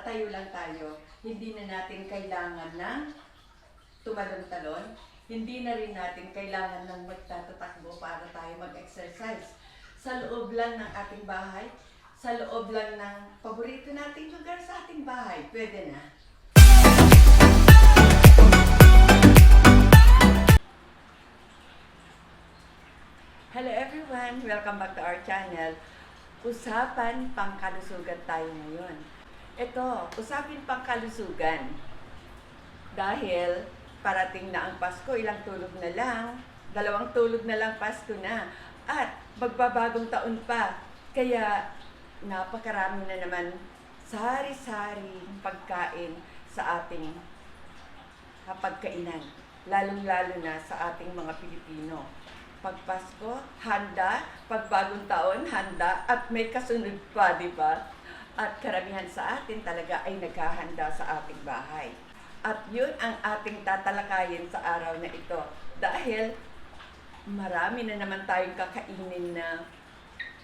nakatayo lang tayo, hindi na natin kailangan ng tumalon-talon. Hindi na rin natin kailangan ng magtatatakbo para tayo mag-exercise. Sa loob lang ng ating bahay, sa loob lang ng paborito nating lugar sa ating bahay, pwede na. Hello everyone! Welcome back to our channel. Usapan pangkalusugan tayo ngayon. Ito, usapin pangkalusugan. Dahil parating na ang Pasko, ilang tulog na lang, 2 tulog na lang Pasko na. At magbabagong taon pa. Kaya napakarami na naman sari-saring pagkain sa ating hapagkainan. Lalong-lalo na sa ating mga Pilipino. Pag Pasko, handa. Pag bagong taon, handa. At may kasunod pa, di ba? At karamihan sa atin talaga ay naghahanda sa ating bahay. At yun ang ating tatalakayin sa araw na ito. Dahil marami na naman tayong kakainin na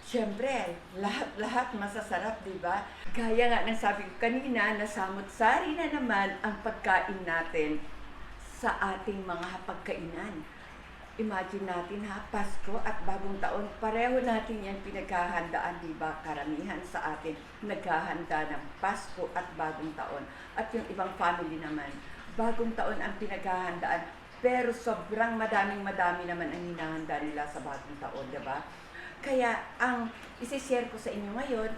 siyempre, lahat-lahat masasarap, di ba? Gaya nga ng sabi ko kanina, nasamot-sari na naman ang pagkain natin sa ating mga hapagkainan. Imagine natin ha, Pasko at bagong taon, pareho natin yan pinaghahandaan, di ba? Karamihan sa atin naghahanda ng Pasko at bagong taon. At yung ibang family naman, bagong taon ang pinaghahandaan, pero sobrang madami naman ang hinahanda nila sa bagong taon, di ba? Kaya ang isi-share ko sa inyo ngayon,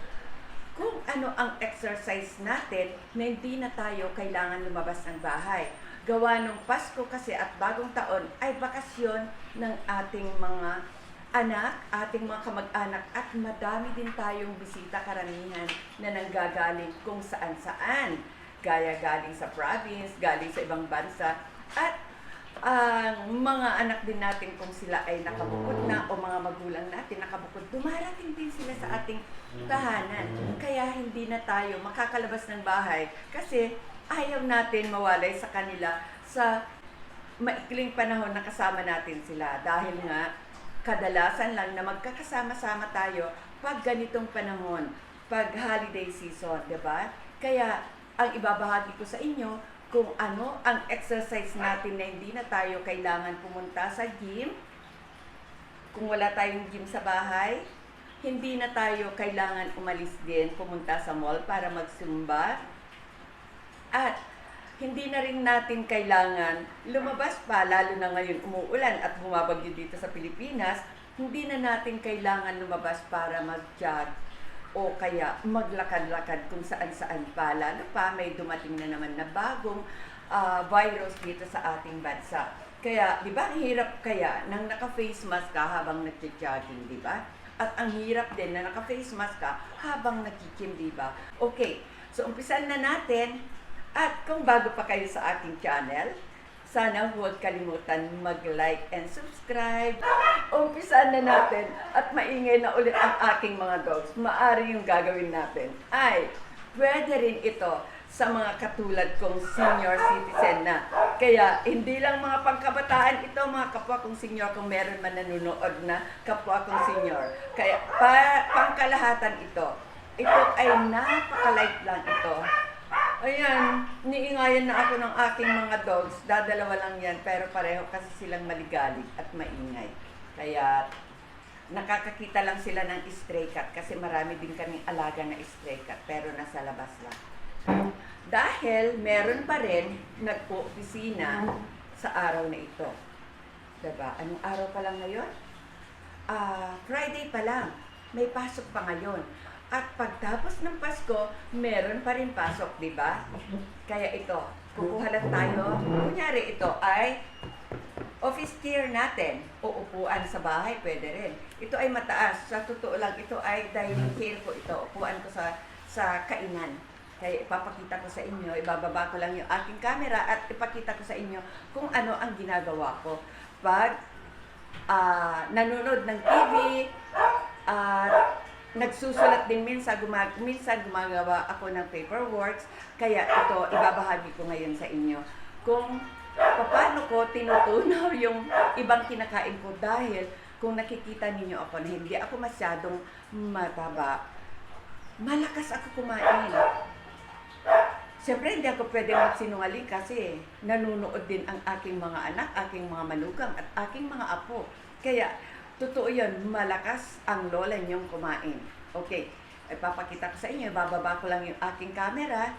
kung ano ang exercise natin na hindi na tayo kailangan lumabas ng bahay. Gawa nung Pasko kasi at bagong taon ay bakasyon ng ating mga anak, ating mga kamag-anak at madami din tayong bisita karamihan na nanggagaling kung saan-saan. Gaya galing sa province, galing sa ibang bansa at ang mga anak din natin kung sila ay nakabukod na o mga magulang natin nakabukod, dumarating din sila sa ating tahanan. Kaya hindi na tayo makakalabas ng bahay kasi ayaw natin mawalay sa kanila sa maikling panahon na kasama natin sila. Dahil nga, kadalasan lang na magkakasama-sama tayo pag ganitong panahon, pag holiday season, diba? Kaya, ang ibabahagi ko sa inyo, kung ano ang exercise natin na hindi na tayo kailangan pumunta sa gym, kung wala tayong gym sa bahay, hindi na tayo kailangan umalis din, pumunta sa mall para mag-zumba, at hindi na rin natin kailangan lumabas pa, lalo na ngayon umuulan at bumabagyo dito sa Pilipinas, hindi na natin kailangan lumabas para mag-jog o kaya maglakad-lakad kung saan-saan pa. Lalo pa may dumating na naman na bagong virus dito sa ating bansa. Kaya, di ba, ang hirap kaya nang naka-face mask ka habang nag-jogging, di ba? At ang hirap din na naka-face mask ka habang nag-gym, di ba? Okay, so umpisan na natin. At kung bago pa kayo sa aking channel, sana huwag kalimutan mag-like and subscribe. Umpisan na natin at maingay na ulit ang aking mga dogs. Maari yung gagawin natin ay pwede rin ito sa mga katulad kong senior citizen na. Kaya hindi lang mga pangkabataan ito, mga kapwa kong senior, kung meron man nanonood na kapwa kong senior. Kaya pangkalahatan ito. Ito ay napaka-light lang ito. Ayan, niingayan na ako ng aking mga dogs. Dadalawa lang yan, pero pareho kasi silang maligalig at maingay. Kaya nakakakita lang sila ng stray cat kasi marami din kaming alaga na stray cat, pero nasa labas lang. Dahil meron pa rin nagpo-opisina sa araw na ito. Diba? Anong araw pa lang ngayon? Friday pa lang. May pasok pa ngayon. At pagtapos ng Pasko, meron pa rin pasok, di ba? Kaya ito, kukuha lang tayo. Kunyari ito ay office chair natin o upuan sa bahay, pwede rin. Ito ay mataas. Sa totoo lang, ito ay dining chair ko ito. Upuan ko sa kainan. Kaya ipapakita ko sa inyo, ibababa ko lang yung aking camera at ipakita ko sa inyo kung ano ang ginagawa ko. Pag nanonood ng TV, nagsusulat din minsan gumagawa ako ng paperworks, kaya ito ibabahagi ko ngayon sa inyo kung paano ko tinutunaw yung ibang kinakain ko. Dahil kung nakikita ninyo ako na hindi ako masyadong mataba, malakas ako kumain. Siyempre, hindi ako pwede magsinungaling kasi nanunood din ang aking mga anak, aking mga manugang, at aking mga apo. Kaya, totoo yun, malakas ang lola niyong kumain. Okay, ipapakita ko sa inyo, bababa ko lang yung aking camera.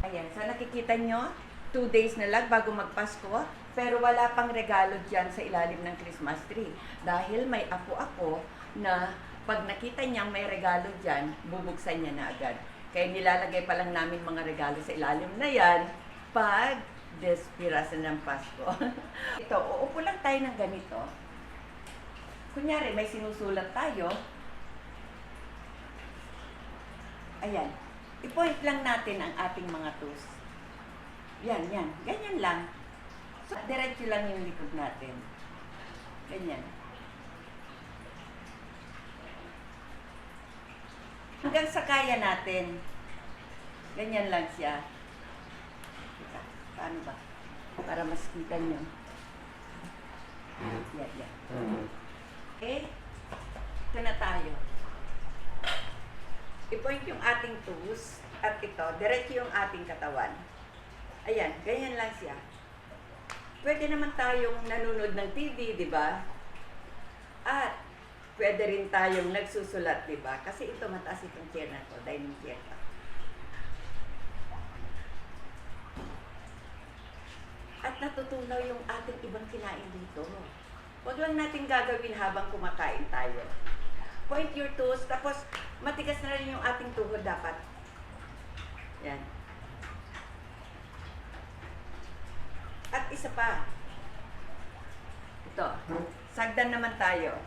Ayan, so nakikita nyo, 2 days na lang bago magpasko, pero wala pang regalo dyan sa ilalim ng Christmas tree. Dahil may apo ako na pag nakita niyang may regalo dyan, bubuksan niya na agad. Kaya nilalagay pa lang namin mga regalo sa ilalim na yan pag despirasan ng Pasko. Ito, uupo lang tayo ng ganito. Kunyari, may sinusulat tayo. Ayan. I-point lang natin ang ating mga toes. Yan, yan. Ganyan lang. So, diretso lang yung likod natin. Ganyan. Hanggang sa kaya natin. Ganyan lang siya. Teka, paano ba? Para mas kita nyo. Yan, yan. Okay? Ito na tayo. I-point yung ating toes at ito, diretso yung ating katawan. Ayan, ganyan lang siya. Pwede naman tayong nanonood ng TV, di ba? At pwede rin tayong nagsusulat, di ba? Kasi ito, mataas itong chair na to, dining chair na. At natutunaw yung ating ibang kinain dito. Huwag lang natin gagawin habang kumakain tayo. Point your toes, tapos matigas na rin yung ating tuhod dapat. Yan. At isa pa. Ito. Sagdan naman tayo.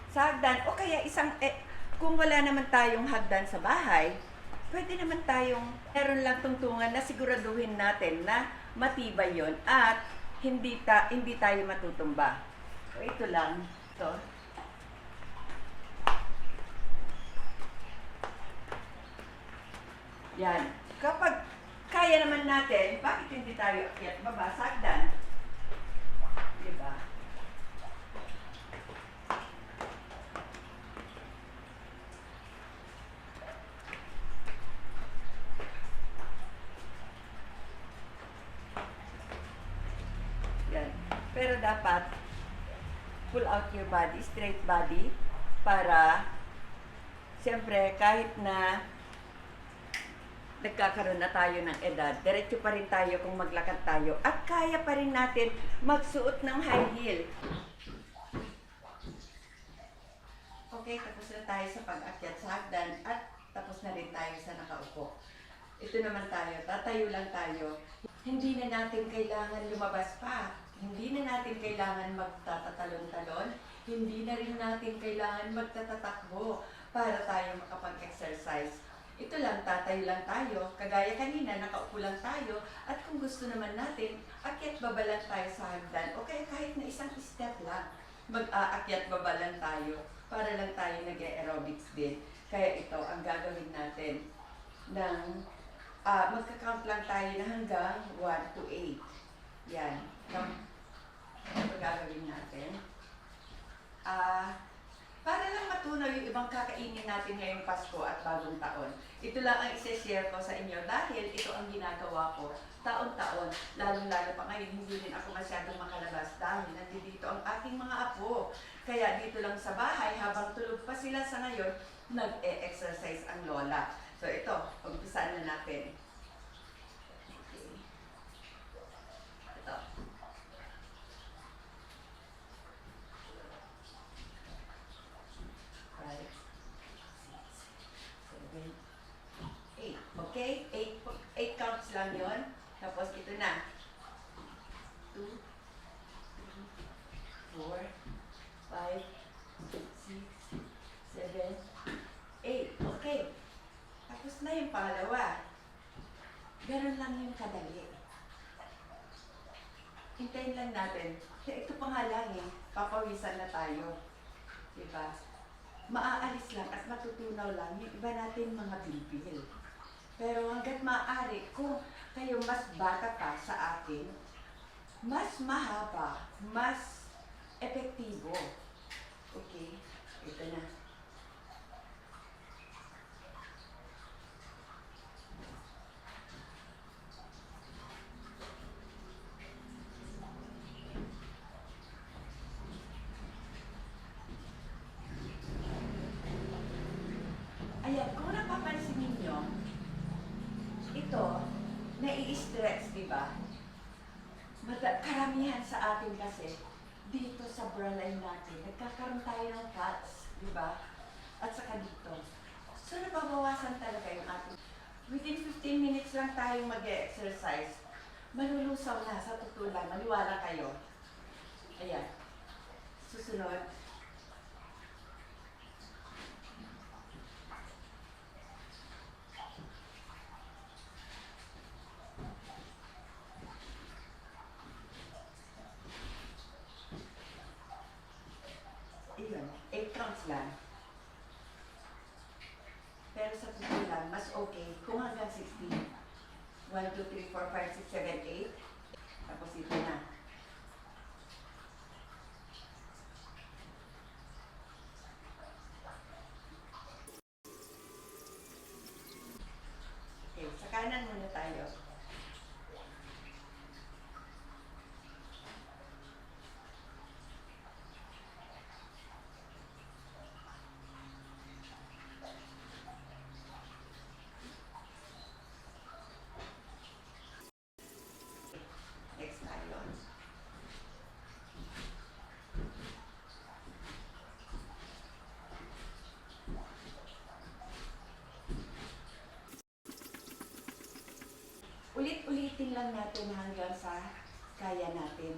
Sagdan, o kaya kung wala naman tayong hagdan sa bahay, pwede naman tayong meron lang tungtungan na siguraduhin natin na matibay yon at hindi tayo matutumba. So, ito lang. Ito. Yan. Kapag kaya naman natin, bakit hindi tayo akyat baba? Sagdan. Diba? Yan. Pero dapat pull out your body, straight body, para siyempre kahit na nagkakaroon na tayo ng edad, diretso pa rin tayo kung maglakad tayo at kaya pa rin natin magsuot ng high heel. Okay, tapos na tayo sa pag-akyat sa hagdan at tapos na rin tayo sa nakaupo. Ito naman tayo, tatayo lang tayo. Hindi na natin kailangan lumabas pa. Hindi na natin kailangan magtatatalon-talon. Hindi na rin natin kailangan magtatatakbo para tayo makapag-exercise. Ito lang, tatayo lang tayo. Kagaya kanina, nakaupo lang tayo. At kung gusto naman natin, akyat baba lang tayo sa hagdan. O kaya kahit na isang step lang, mag-aakyat baba lang tayo para lang tayo nag-aerobics din. Kaya ito, ang gagawin natin ng magka-count lang tayo na hanggang 1 to 8. Yan. Ito gagawin natin. Para lang matunaw yung ibang kakainin natin ngayong Pasko at Bagong Taon. Ito lang ang isi-share ko sa inyo dahil ito ang ginagawa ko taon-taon. Lalong-lalo pa ngayon, hindi rin ako masyadong makalabas dahil nandito ang aking mga apo. Kaya dito lang sa bahay, habang tulog pa sila sa ngayon, nag-e-exercise ang lola. So ito, umpisan na natin. Okay. Ito. 8. Okay? 8 counts lang yon. Tapos ito na. 2, 3, 4, 5, 6, 7, 8. Okay. Tapos na yung pangalawa. Ganun lang yung kadali. Hintayin lang natin. Ito pa nga lang eh. Papawisan na tayo. Diba? Maaalis lang at matutunaw lang yung iba natin mga bilbil. Pero hanggat maaari, kung kayo mas bata pa sa akin, mas mahaba, mas epektibo. Okay? Ito na. nai-stress, di ba? Karamihan sa atin kasi, dito sa braline natin, nagkakaroon tayo ng fats, di ba? At saka dito. So, nababawasan talaga yung ating. Within 15 minutes lang tayong mag-exercise. Malulusaw na, sa totoo lang. Maniwala kayo. Ayan. Susunod. Ayun, 8 counts lang. Pero sa totoo lang, mas okay kung hanggang 16. 1, 2, 3, 4, 5, 6, 7, 8. Tapos ito na. Okay, sa kanan muna tayo. Next tayo. Ulit-ulitin lang natin hanggang sa kaya natin.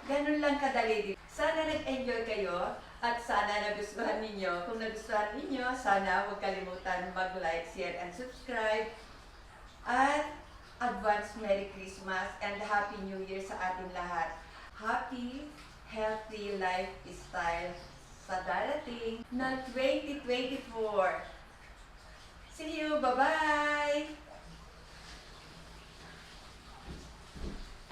Ganun lang kadali. Sana nag-enjoy kayo at sana nagustuhan ninyo. Kung nagustuhan ninyo, sana huwag kalimutan mag-like, share, and subscribe. At advance Merry Christmas and Happy New Year sa ating lahat. Happy, healthy lifestyle sa darating na 2024. See you! Bye-bye!